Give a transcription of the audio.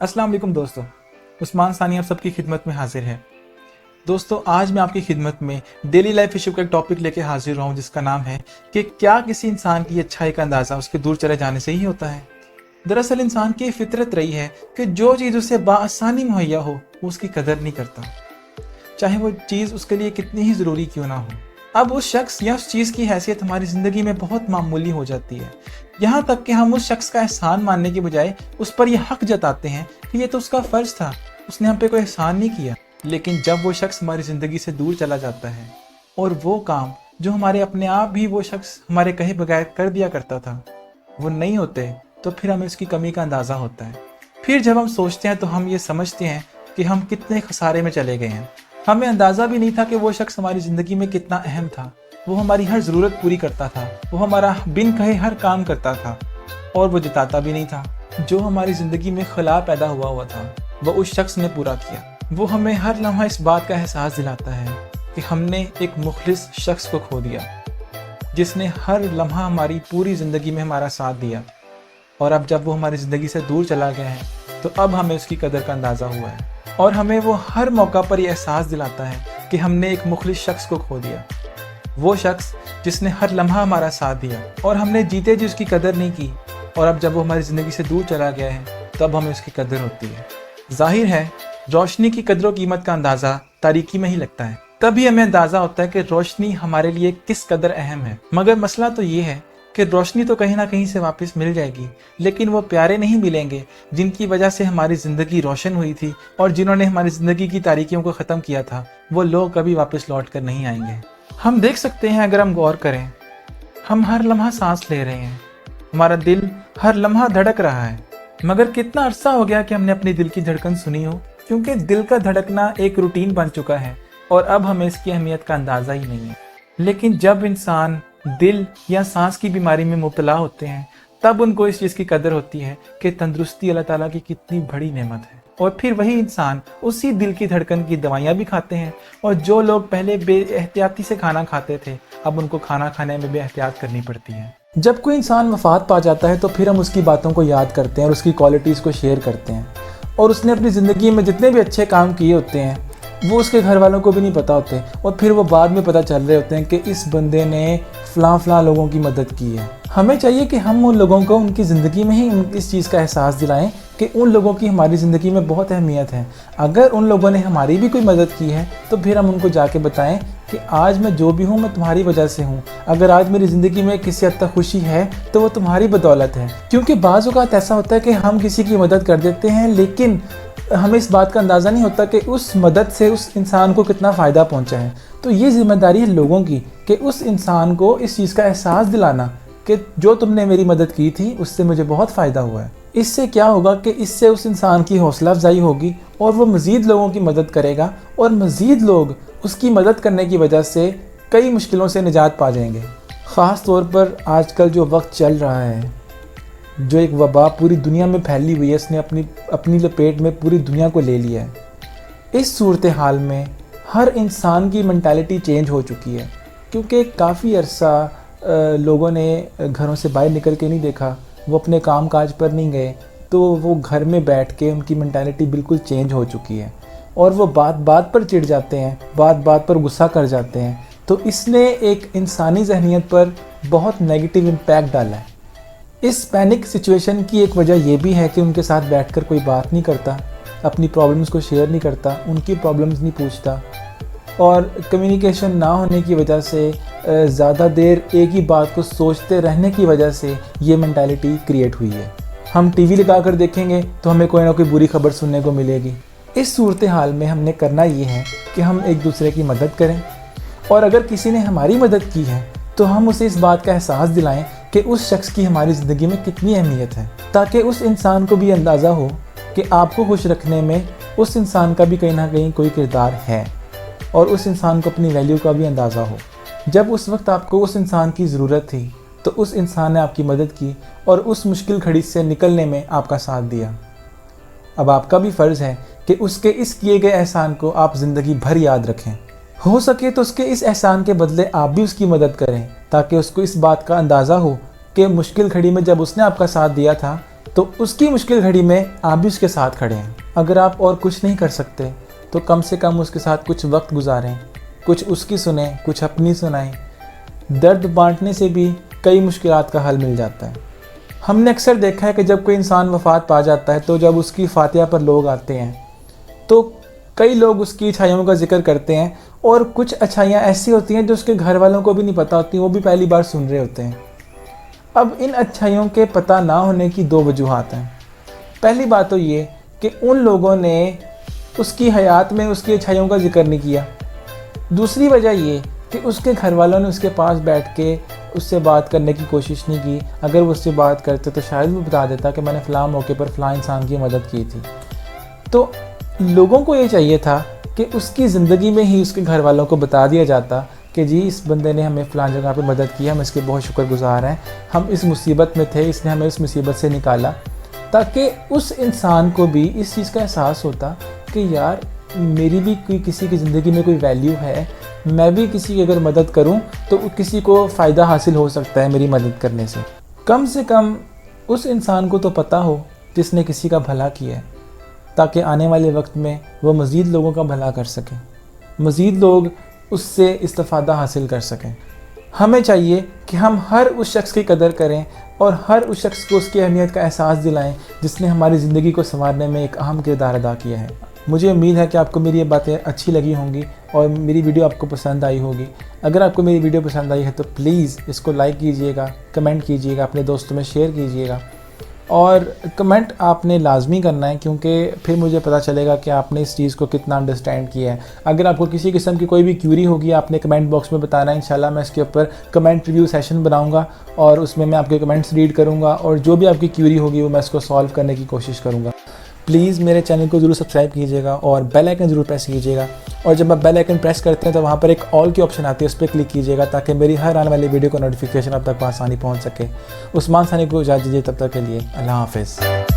अस्सलाम वालेकुम दोस्तों, उस्मान सानी आप सबकी खिदमत में हाजिर है। दोस्तों, आज मैं आपकी खिदमत में डेली लाइफ इशू का एक टॉपिक लेके हाजिर रहा हूँ जिसका नाम है कि क्या किसी इंसान की अच्छाई का अंदाज़ा उसके दूर चले जाने से ही होता है। दरअसल इंसान की फितरत रही है कि जो चीज़ उसे बाआसानी मुहैया हो वो उसकी कदर नहीं करता, चाहे वो चीज़ उसके लिए कितनी ही ज़रूरी क्यों ना हो। अब उस शख्स या उस चीज़ की हैसियत हमारी ज़िंदगी में बहुत मामूली हो जाती है, यहाँ तक कि हम उस शख्स का एहसान मानने के बजाय उस पर यह हक जताते हैं कि ये तो उसका फ़र्ज़ था, उसने हम पे कोई एहसान नहीं किया। लेकिन जब वो शख्स हमारी ज़िंदगी से दूर चला जाता है और वो काम जो हमारे अपने आप भी वो शख्स हमारे कहे बगैर कर दिया करता था वो नहीं होते, तो फिर हमें उसकी कमी का अंदाज़ा होता है। फिर जब हम सोचते हैं तो हम ये समझते हैं कि हम कितने खसारे में चले गए हैं। हमें अंदाज़ा भी नहीं था कि वो शख्स हमारी ज़िंदगी में कितना अहम था। वो हमारी हर ज़रूरत पूरी करता था, वो हमारा बिन कहे हर काम करता था और वो जताता भी नहीं था। जो हमारी ज़िंदगी में खला पैदा हुआ था वो उस शख्स ने पूरा किया। वो हमें हर लम्हा इस बात का एहसास दिलाता है कि हमने एक मुखलिस शख्स को खो दिया जिसने हर लम्हा हमारी पूरी ज़िंदगी में हमारा साथ दिया। और अब जब वो हमारी ज़िंदगी से दूर चला गया है तो अब हमें उसकी कदर का अंदाज़ा हुआ है और हमें वो हर मौका पर यह एहसास दिलाता है कि हमने एक मुखलिस शख्स को खो दिया। वो शख्स जिसने हर लम्हा हमारा साथ दिया और हमने जीते जी उसकी कदर नहीं की, और अब जब वो हमारी ज़िंदगी से दूर चला गया है तब हमें उसकी कदर होती है। जाहिर है रोशनी की कदर व कीमत का अंदाज़ा तारीकी में ही लगता है, तभी हमें अंदाज़ा होता है कि रोशनी हमारे लिए किस कदर अहम है। मगर मसला तो ये है कि रोशनी तो कहीं ना कहीं से वापस मिल जाएगी, लेकिन वो प्यारे नहीं मिलेंगे जिनकी वजह से हमारी ज़िंदगी रोशन हुई थी और जिन्होंने हमारी ज़िंदगी की तारीकियों को ख़त्म किया था, वो लोग कभी वापस लौट कर नहीं आएंगे। हम देख सकते हैं, अगर हम गौर करें, हम हर लम्हा सांस ले रहे हैं, हमारा दिल हर लम्हा धड़क रहा है, मगर कितना अरसा हो गया कि हमने अपनी दिल की धड़कन सुनी हो, क्योंकि दिल का धड़कना एक रूटीन बन चुका है और अब हमें इसकी अहमियत का अंदाज़ा ही नहीं है। लेकिन जब इंसान दिल या सांस की बीमारी में मुब्तला होते हैं तब उनको इस चीज़ की कदर होती है कि तंदुरुस्ती अल्लाह ताला की कितनी बड़ी नेमत है। और फिर वही इंसान उसी दिल की धड़कन की दवाइयाँ भी खाते हैं, और जो लोग पहले बेएहतियाती से खाना खाते थे अब उनको खाना खाने में भी एहतियात करनी पड़ती है। जब कोई इंसान वफात पा जाता है तो फिर हम उसकी बातों को याद करते हैं और उसकी क्वालिटीज़ को शेयर करते हैं, और उसने अपनी ज़िंदगी में जितने भी अच्छे काम किए होते हैं वो उसके घर वालों को भी नहीं पता होते, और फिर वो बाद में पता चल रहे होते हैं कि इस बंदे ने फ़लाँ लोगों की मदद की है। हमें चाहिए कि हम उन लोगों को उनकी ज़िंदगी में ही इस चीज़ का एहसास दिलाएं कि उन लोगों की हमारी ज़िंदगी में बहुत अहमियत है। अगर उन लोगों ने हमारी भी कोई मदद की है तो फिर हम उनको जाके बताएं कि आज मैं जो भी हूँ मैं तुम्हारी वजह से हूँ। अगर आज मेरी ज़िंदगी में किसी हद तक खुशी है तो वो तुम्हारी बदौलत है। क्योंकि बाज़ औक़ात ऐसा होता है कि हम किसी की मदद कर देते हैं लेकिन हमें इस बात का अंदाज़ा नहीं होता कि उस मदद से उस इंसान को कितना फ़ायदा पहुंचा है। तो ये ज़िम्मेदारी है लोगों की कि उस इंसान को इस चीज़ का एहसास दिलाना कि जो तुमने मेरी मदद की थी उससे मुझे बहुत फ़ायदा हुआ है। इससे क्या होगा कि इससे उस इंसान की हौसला अफजाई होगी और वो मज़ीद लोगों की मदद करेगा, और मज़ीद लोग उसकी मदद करने की वजह से कई मुश्किलों से निजात पा जाएंगे। ख़ास तौर पर आजकल जो वक्त चल रहा है, जो एक वबा पूरी दुनिया में फैली हुई है, इसने अपनी लपेट में पूरी दुनिया को ले लिया है। इस सूरत हाल में हर इंसान की मेंटालिटी चेंज हो चुकी है, क्योंकि काफ़ी अरसा लोगों ने घरों से बाहर निकल के नहीं देखा, वो अपने काम काज पर नहीं गए, तो वो घर में बैठ के उनकी मेंटालिटी बिल्कुल चेंज हो चुकी है और वो बात बात पर चिढ़ जाते हैं, बात बात पर गुस्सा कर जाते हैं। तो इसने एक इंसानी जहनीत पर बहुत नेगेटिव इम्पैक्ट डाला है। इस पैनिक सिचुएशन की एक वजह यह भी है कि उनके साथ बैठकर कोई बात नहीं करता, अपनी प्रॉब्लम्स को शेयर नहीं करता, उनकी प्रॉब्लम्स नहीं पूछता, और कम्युनिकेशन ना होने की वजह से ज़्यादा देर एक ही बात को सोचते रहने की वजह से ये मेंटालिटी क्रिएट हुई है। हम टीवी लगा कर देखेंगे तो हमें कोई ना कोई बुरी खबर सुनने को मिलेगी। इस सूरत हाल में हमने करना ये है कि हम एक दूसरे की मदद करें, और अगर किसी ने हमारी मदद की है तो हम उसे इस बात का एहसास दिलाएं कि उस शख्स की हमारी ज़िंदगी में कितनी अहमियत है, ताकि उस इंसान को भी अंदाज़ा हो कि आपको खुश रखने में उस इंसान का भी कहीं ना कहीं कोई किरदार है, और उस इंसान को अपनी वैल्यू का भी अंदाज़ा हो। जब उस वक्त आपको उस इंसान की ज़रूरत थी तो उस इंसान ने आपकी मदद की और उस मुश्किल घड़ी से निकलने में आपका साथ दिया। अब आपका भी फ़र्ज़ है कि उसके इस किए गए एहसान को आप ज़िंदगी भर याद रखें। हो सके तो उसके इस एहसान के बदले आप भी उसकी मदद करें, ताकि उसको इस बात का अंदाज़ा हो कि मुश्किल घड़ी में जब उसने आपका साथ दिया था तो उसकी मुश्किल घड़ी में आप भी उसके साथ खड़े हैं। अगर आप और कुछ नहीं कर सकते तो कम से कम उसके साथ कुछ वक्त गुजारें, कुछ उसकी सुनें, कुछ अपनी सुनाएं। दर्द बांटने से भी कई मुश्किलात का हल मिल जाता है। हमने अक्सर देखा है कि जब कोई इंसान वफ़ात पा जाता है तो जब उसकी फातिहा पर लोग आते हैं तो कई लोग उसकी अच्छाइयों का जिक्र करते हैं, और कुछ अच्छाइयाँ ऐसी होती हैं जो उसके घर वालों को भी नहीं पता होती, वो भी पहली बार सुन रहे होते हैं। अब इन अच्छाइयों के पता ना होने की दो वजूहात हैं। पहली बात तो ये कि उन लोगों ने उसकी हयात में उसकी अच्छाइयों का जिक्र नहीं किया। दूसरी वजह ये कि उसके घर वालों ने उसके पास बैठ के उससे बात करने की कोशिश नहीं की। अगर वो उससे बात करते तो शायद वो बता देता कि मैंने फ़लाँ मौके पर फ़लाँ इंसान की मदद की थी। तो लोगों को ये चाहिए था कि उसकी ज़िंदगी में ही उसके घर वालों को बता दिया जाता कि जी इस बंदे ने हमें फ़लाँ जगह पे मदद की, हम इसके बहुत शुक्रगुज़ार हैं, हम इस मुसीबत में थे, इसने हमें इस मुसीबत से निकाला, ताकि उस इंसान को भी इस चीज़ का एहसास होता कि यार मेरी भी कोई किसी की ज़िंदगी में कोई वैल्यू है, मैं भी किसी की अगर मदद करूं तो किसी को फ़ायदा हासिल हो सकता है मेरी मदद करने से कम उस इंसान को तो पता हो जिसने किसी का भला किया है, ताकि आने वाले वक्त में वो मज़ीद लोगों का भला कर सकें, मज़ीद लोग उससे इस्तिफ़ादा हासिल कर सकें। हमें चाहिए कि हम हर उस शख्स की कदर करें और हर उस शख्स को उसकी अहमियत का एहसास दिलाएं जिसने हमारी ज़िंदगी को संवारने में एक अहम किरदार अदा किया है। मुझे उम्मीद है कि आपको मेरी ये बातें अच्छी लगी होंगी और मेरी वीडियो आपको पसंद आई होगी। अगर आपको मेरी वीडियो पसंद आई है तो प्लीज़ इसको लाइक कीजिएगा, कमेंट कीजिएगा, अपने दोस्तों में शेयर कीजिएगा, और कमेंट आपने लाजमी करना है क्योंकि फिर मुझे पता चलेगा कि आपने इस चीज़ को कितना अंडरस्टैंड किया है। अगर आपको किसी किस्म की कोई भी क्यूरी होगी आपने कमेंट बॉक्स में बताना है। इंशाल्लाह मैं इसके ऊपर कमेंट रिव्यू सेशन बनाऊंगा और उसमें मैं आपके कमेंट्स रीड करूंगा और जो भी आपकी क्यूरी होगी वो मैं इसको सॉल्व करने की कोशिश करूंगा। प्लीज़ मेरे चैनल को ज़रूर सब्सक्राइब कीजिएगा और बेल आइकन ज़रूर प्रेस कीजिएगा, और जब आप बेल आइकन प्रेस करते हैं तो वहाँ पर एक ऑल की ऑप्शन आती है, उस पर क्लिक कीजिएगा ताकि मेरी हर आने वाली वीडियो का नोटिफिकेशन आप तक आसानी पहुँच सके। उस्मान सानी को इजाज़त दीजिए, तब तक के लिए अल्लाह हाफ़िज़।